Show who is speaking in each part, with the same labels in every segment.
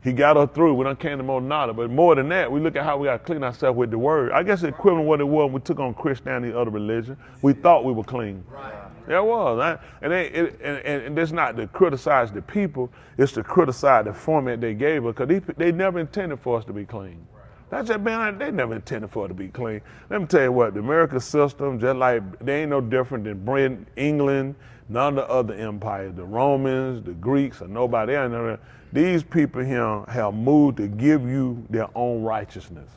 Speaker 1: He got us through. We done came to McDonough. But more than that, we look at how we got to clean ourselves with the word. I guess the equivalent of what it was when we took on Christianity and other religion. We thought we were clean. Right. Yeah, it was. Right? And that's not to criticize the people. It's to criticize the format they gave us because they never intended for us to be clean. That's just man, they never intended for it to be clean. Let me tell you what, the American system, just like they ain't no different than Britain, England, none of the other empires, the Romans, the Greeks, or nobody else. These people here have moved to give you their own righteousness.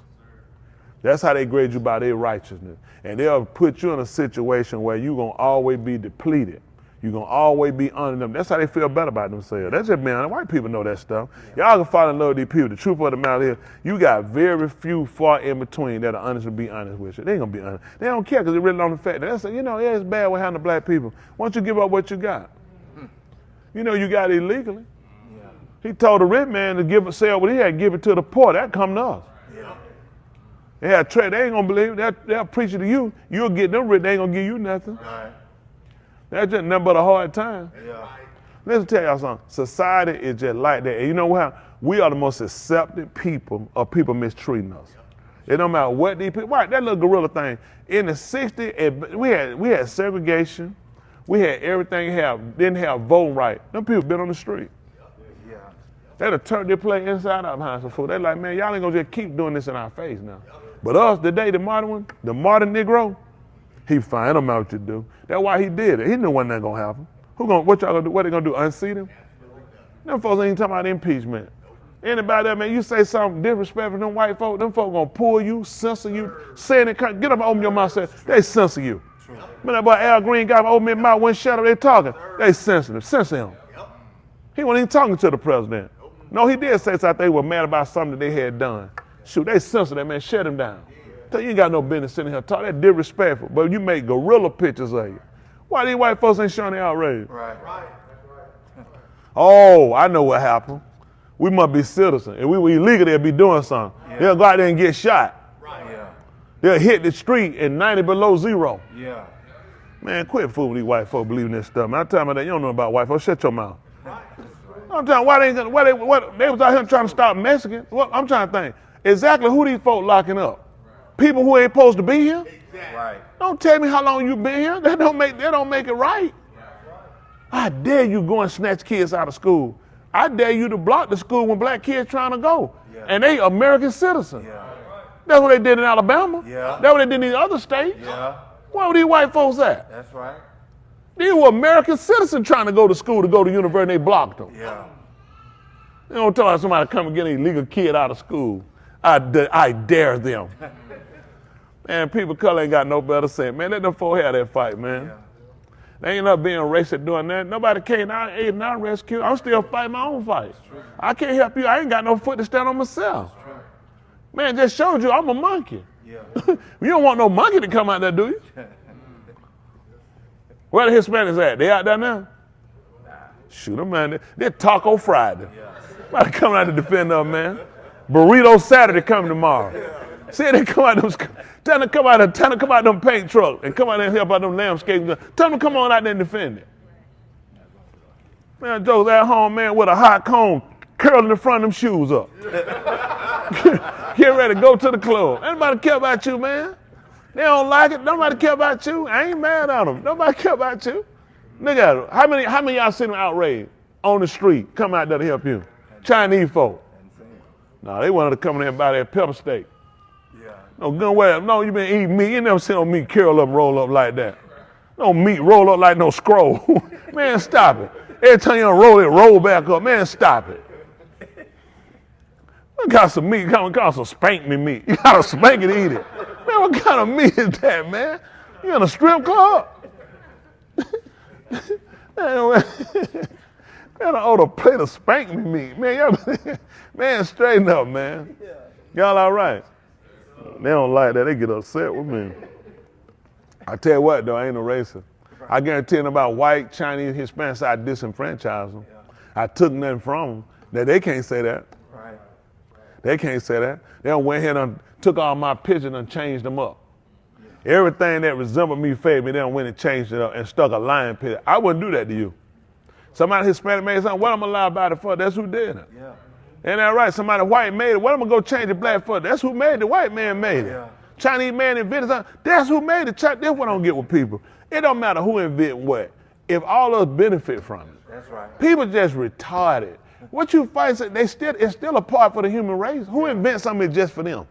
Speaker 1: That's how they grade you by their righteousness. And they'll put you in a situation where you're going to always be depleted. You're going to always be under them. That's how they feel better about themselves. That's just man. White people know that stuff. Y'all can fall in love with these people. The truth of the matter is, you got very few far in between that are honest to be honest with you. They ain't going to be honest. They don't care because they're really on the fact that, that's, yeah, it's bad what happened to black people. Why don't you give up what you got? You know you got it illegally. He told the rich man to sell what he had, give it to the poor. That come to us. They had trade. They ain't gonna believe it. They'll preach it to you. You'll get them rich. They ain't gonna give you nothing. Right. That's just nothing but a hard time. Yeah. Let's tell y'all something. Society is just like that. And you know what? We are the most accepted people of people mistreating us. It don't matter what these people. Right, that little gorilla thing. In the 60s, we had segregation. We had everything. Didn't have voting right. Them people been on the street. They'd have turned their play inside out behind some food. They're like, man, y'all ain't gonna just keep doing this in our face now. But us, today, the modern one, the modern Negro, he fine. It don't matter what you do. That's why he did it. He knew wasn't gonna happen. What y'all gonna do? What they gonna do? Unseat him? Them folks ain't talking about impeachment. Anybody that, man, you say something disrespectful to them white folks, them folks gonna pull you, censor you, saying it, get up and open your mouth, say, they censor you. Man, that boy Al Green got open his mouth, went shut up, they talking. They censor him. He wasn't even talking to the president. No, he did say something. They were mad about something that they had done. Shoot, they censored that man, shut him down. So you ain't got no business sitting here talking. That's disrespectful. But you make gorilla pictures of you. Why these white folks ain't showing their outrage? Right. Oh, I know what happened. We must be citizens. If we were illegal, they'd be doing something. Yeah. They'll go out there and get shot. Right. Yeah. They'll hit the street at 90 below zero. Yeah. Man, quit fooling these white folks believing this stuff. Man, I'm telling you that you don't know about white folks. Shut your mouth. I'm telling you, they was out here trying to stop Mexicans. I'm trying to think. Exactly who these folks locking up? People who ain't supposed to be here? Exactly. Right. Don't tell me how long you been here. That don't make it right. I dare you go and snatch kids out of school. I dare you to block the school when black kids trying to go. Yeah. And they American citizens. Yeah. That's what they did in Alabama. Yeah. That's what they did in these other states. Yeah. Where were these white folks at? That's right. These were American citizens trying to go to school, to go to university, and they blocked them. Yeah. You don't tell somebody to come and get an illegal kid out of school. I dare them. Man, people of color ain't got no better sense. Man, let them folks have that fight, man. Yeah. They ain't up being racist doing that. Nobody came out and I rescue. I'm still fighting my own fight. I can't help you. I ain't got no foot to stand on myself. Man, just showed you I'm a monkey. Yeah. You don't want no monkey to come out there, do you? Where the Hispanics at? They out there now? Shoot them, man. They're Taco Friday. About to come out to defend them, man. Burrito Saturday coming tomorrow. See, they come out tell them to come out them paint trucks and come out there and help out them landscapes. Tell them to come on out there and defend it. Man, Joe's at home, man, with a hot cone curling the front of them shoes up. Get ready to go to the club. Anybody care about you, man? They don't like it. Nobody care about you. I ain't mad at them. Nobody care about you. Look at it. How many of y'all seen them outraged on the street? Come out there to help you. Chinese folk. No, they wanted to come in there and buy that pepper steak. Yeah. No, you been eating meat. You never seen no meat curl up and roll up like that. No meat roll up like no scroll. Man, stop it. Every time you roll it, roll back up. Man, stop it. I got some meat. Got some spank me meat. You got to spank it to eat it. Man, what kind of meat is that, man? You in a strip club? Man, I ought to plate of spank me meat. Man, straighten up, man. Y'all all right? They don't like that. They get upset with me. I tell you what, though, I ain't no racist. I guarantee you about white, Chinese, Hispanics, I disenfranchised them. I took nothing from them. They can't say that. Right. They can't say that. They done went ahead and took all my pictures and changed them up. Yeah. Everything that resembled me, favored me, they done went and changed it up and stuck a lion picture. I wouldn't do that to you. Somebody Hispanic made something, what I'm allowed about it for? That's who did it. Yeah. Ain't that right? Somebody white made it. What am I going to change the black for? That's who made it. The white man made it.
Speaker 2: Yeah.
Speaker 1: Chinese man invented something. That's who made it. That's what I don't get with people. It don't matter who invent what. If all of us benefit from it.
Speaker 2: That's right.
Speaker 1: People just retarded. What you fight, it's still a part for the human race. Who invents something just for them?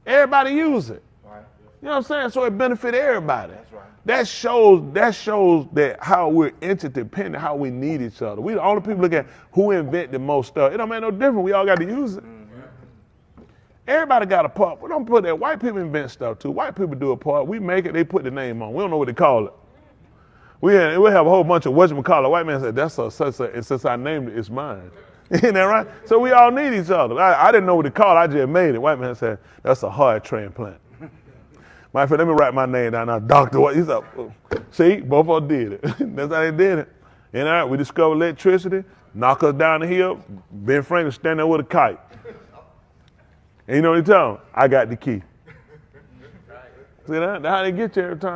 Speaker 1: Everybody use it.
Speaker 2: Right.
Speaker 1: You know what I'm saying? So it benefit everybody.
Speaker 2: That's right.
Speaker 1: That shows that how we're interdependent, how we need each other. We the only people look at who invent the most stuff. It don't make no difference. We all got to use it. Mm-hmm. Everybody got a part. We don't put that. White people invent stuff too. White people do a part. We make it. They put the name on. We don't know what they call it. We have a whole bunch of whatchamacallit. White man said, that's and since I named it, it's mine. Isn't that right? So we all need each other. I didn't know what to call it. I just made it. White man said, that's a heart transplant. My friend, let me write my name down now. Dr. What? He's up. See, both of us did it. That's how they did it. And all right, we discovered electricity, knock us down the hill. Ben Franklin standing there with a kite. And you know what he told him? I got the key. See that? That's how they get you every time.